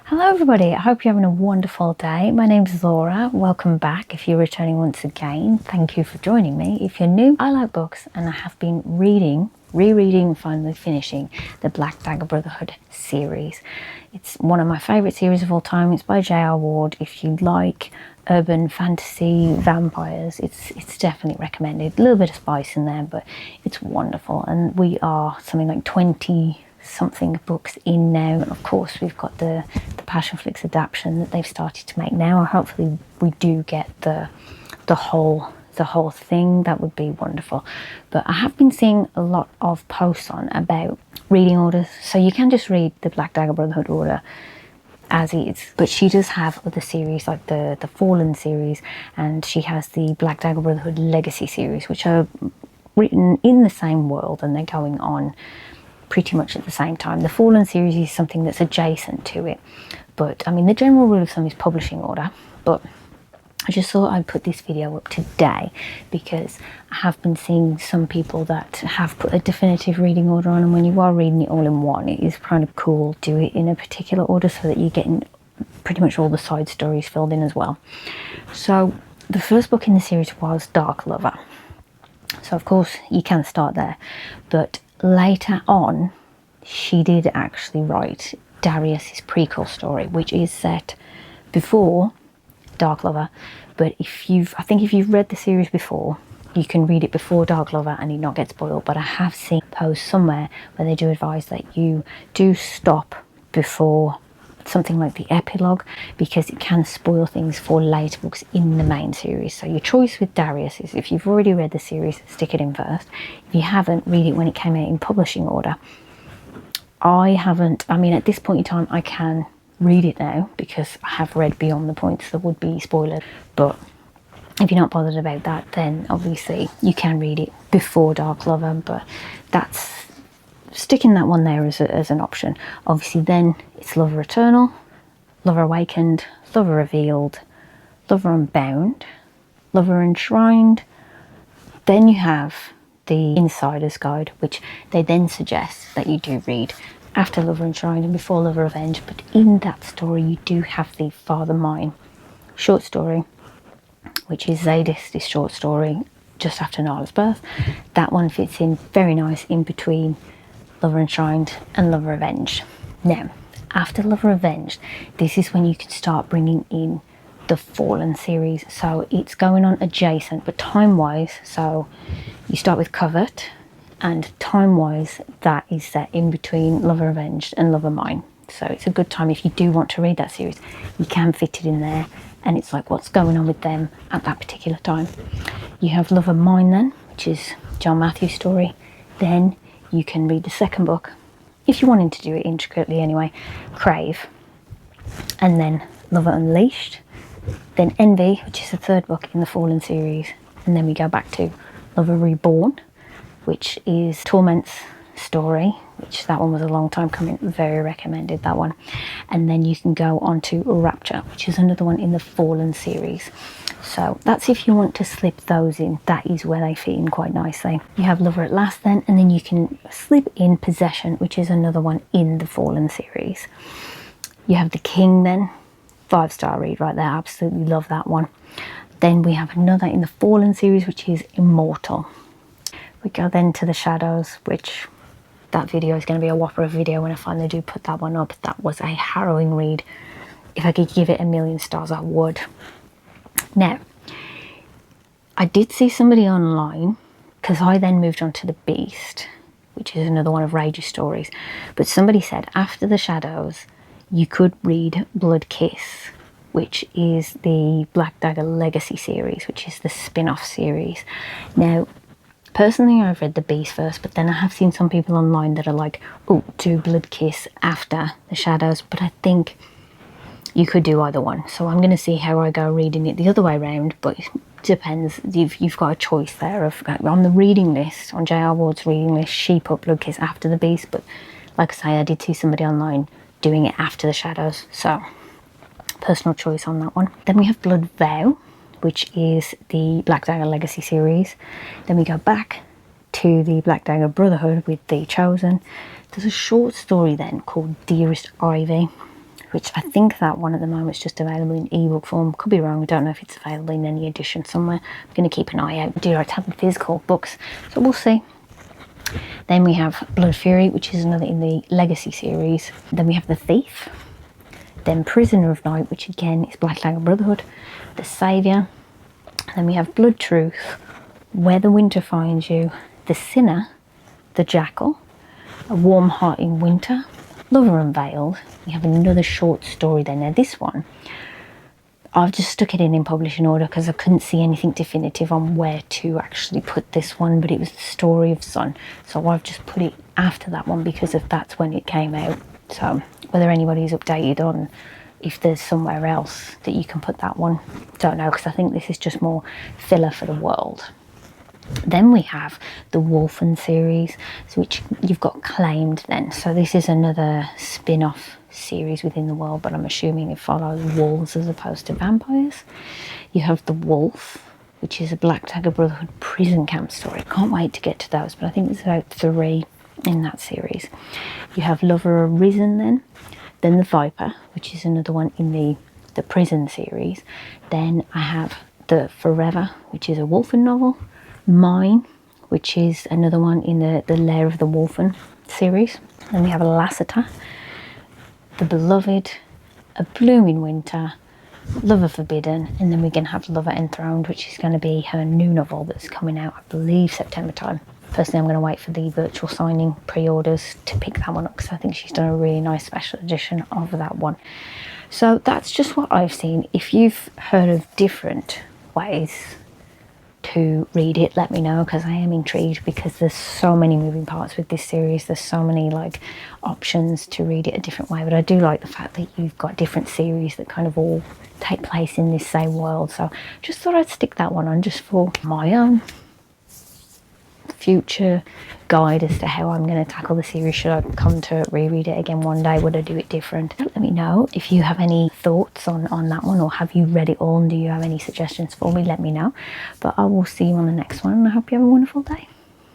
Hello everybody, I hope you're having a wonderful day. My name's Laura. Welcome back if you're returning once again. Thank you for joining me. If you're new, I like books and I have been rereading, finally finishing the Black Dagger Brotherhood series. It's one of my favourite series of all time. It's by J.R. Ward. If you like urban fantasy vampires, it's definitely recommended. A little bit of spice in there, but it's wonderful. And we are something like 20 something books in now, and of course we've got the Passionflix adaptation that they've started to make now. Hopefully we do get the whole thing. That would be wonderful. But I have been seeing a lot of posts on about reading orders, so you can just read the Black Dagger Brotherhood order as is, but she does have other series like the Fallen series, and she has the Black Dagger Brotherhood Legacy series, which are written in the same world and they're going on pretty much at the same time. The Fallen series is something that's adjacent to it, but I mean the general rule of thumb is publishing order. But I just thought I'd put this video up today because I have been seeing some people that have put a definitive reading order on, and when you are reading it all in one, it is kind of cool. Do it in a particular order so that you're getting pretty much all the side stories filled in as well. So the first book in the series was Dark Lover, so of course you can start there, but later on she did actually write Darius's prequel story, which is set before Dark Lover. But I think if you've read the series before, you can read it before Dark Lover and it not get spoiled. But I have seen posts somewhere where they do advise that you do stop before something like the epilogue, because it can spoil things for later books in the main series. So your choice with Darius is, if you've already read the series, stick it in first. If you haven't, read it when it came out in publishing order. I haven't, I mean at this point in time I can read it now because I have read beyond the points that would be spoiled. But if you're not bothered about that, then obviously you can read it before Dark Lover, but that's sticking that one there as an option. Obviously then it's Lover Eternal, Lover Awakened, Lover Revealed, Lover Unbound, Lover Enshrined. Then you have the Insider's Guide, which they then suggest that you do read after Lover Enshrined and before Lover Revenge. But in that story you do have the Father Mine short story, which is Zadis's short story just after Nyla's birth. That one fits in very nice in between Lover Enshrined and Lover Revenge. Now after Lover Revenge, this is when you can start bringing in the Fallen series. So it's going on adjacent but time wise, so you start with Covert, and time wise that is set in between Lover Revenge and Lover Mine. So it's a good time if you do want to read that series, you can fit it in there, and it's like what's going on with them at that particular time. You have Lover Mine then, which is John Matthews' story. Then you can read the second book, if you're wanting to do it intricately anyway, Crave, and then Lover Unleashed, then Envy, which is the third book in the Fallen series, and then we go back to Lover Reborn, which is Torment's story, which that one was a long time coming, very recommended that one. And then you can go on to Rapture, which is another one in the Fallen series. So that's if you want to slip those in, that is where they fit in quite nicely. You have Lover at Last then, and then you can slip in Possession, which is another one in the Fallen series. You have The King then, 5-star read right there, absolutely love that one. Then we have another in the Fallen series, which is Immortal. We go then to The Shadows, which that video is going to be a whopper of a video when I finally do put that one up. That was a harrowing read. If I could give it 1,000,000 stars, I would. Now, I did see somebody online, because I then moved on to The Beast, which is another one of Rage's stories, but somebody said after The Shadows you could read Blood Kiss, which is the Black Dagger Legacy series, which is the spin-off series. Now personally I've read The Beast first, but then I have seen some people online that are like, oh, do Blood Kiss after The Shadows, but I think you could do either one. So I'm going to see how I go reading it the other way around, but it depends. You've got a choice there. On the reading list, on J.R. Ward's reading list, she put Blood Kiss after The Beast, but like I say, I did see somebody online doing it after The Shadows, so personal choice on that one. Then we have Blood Vow, which is the Black Dagger Legacy series. Then we go back to the Black Dagger Brotherhood with The Chosen. There's a short story then called Dearest Ivy, which I think that one at the moment is just available in ebook form. Could be wrong, I don't know if it's available in any edition somewhere. I'm going to keep an eye out. I do like to have the physical books, so we'll see. Then we have Blood Fury, which is another in the Legacy series. Then we have The Thief. Then Prisoner of Night, which again is Black Dagger Brotherhood. The Saviour. Then we have Blood Truth, Where the Winter Finds You, The Sinner, The Jackal, A Warm Heart in Winter, Lover Unveiled. We have another short story there. Now this one, I've just stuck it in publishing order because I couldn't see anything definitive on where to actually put this one, but it was The Story of Sun. So I've just put it after that one because that's when it came out. So whether anybody's updated on if there's somewhere else that you can put that one, don't know, because I think this is just more filler for the world. Then we have the Wolfen series, which you've got Claimed then. So this is another spin-off series within the world, but I'm assuming it follows wolves as opposed to vampires. You have The Wolf, which is a Black Dagger Brotherhood prison camp story. Can't wait to get to those, but I think there's about 3 in that series. You have Lover Arisen then The Viper, which is another one in the prison series. Then I have The Forever, which is a Wolfen novel. Mine, which is another one in the Lair of the Wolfen series. Then we have Lassiter, The Beloved, A Bloom in Winter, Lover Forbidden, and then we're going to have Lover Enthroned, which is going to be her new novel that's coming out, I believe, September time. Personally, I'm going to wait for the virtual signing pre-orders to pick that one up because I think she's done a really nice special edition of that one. So that's just what I've seen. If you've heard of different ways to read it, let me know, because I am intrigued, because there's so many moving parts with this series. There's so many like options to read it a different way, but I do like the fact that you've got different series that kind of all take place in this same world. So just thought I'd stick that one on just for my own future guide as to how I'm going to tackle the series. Should I come to reread it again one day? Would I do it different? Let me know if you have any thoughts on that one, or have you read it all and do you have any suggestions for me? Let me know. But I will see you on the next one, and I hope you have a wonderful day.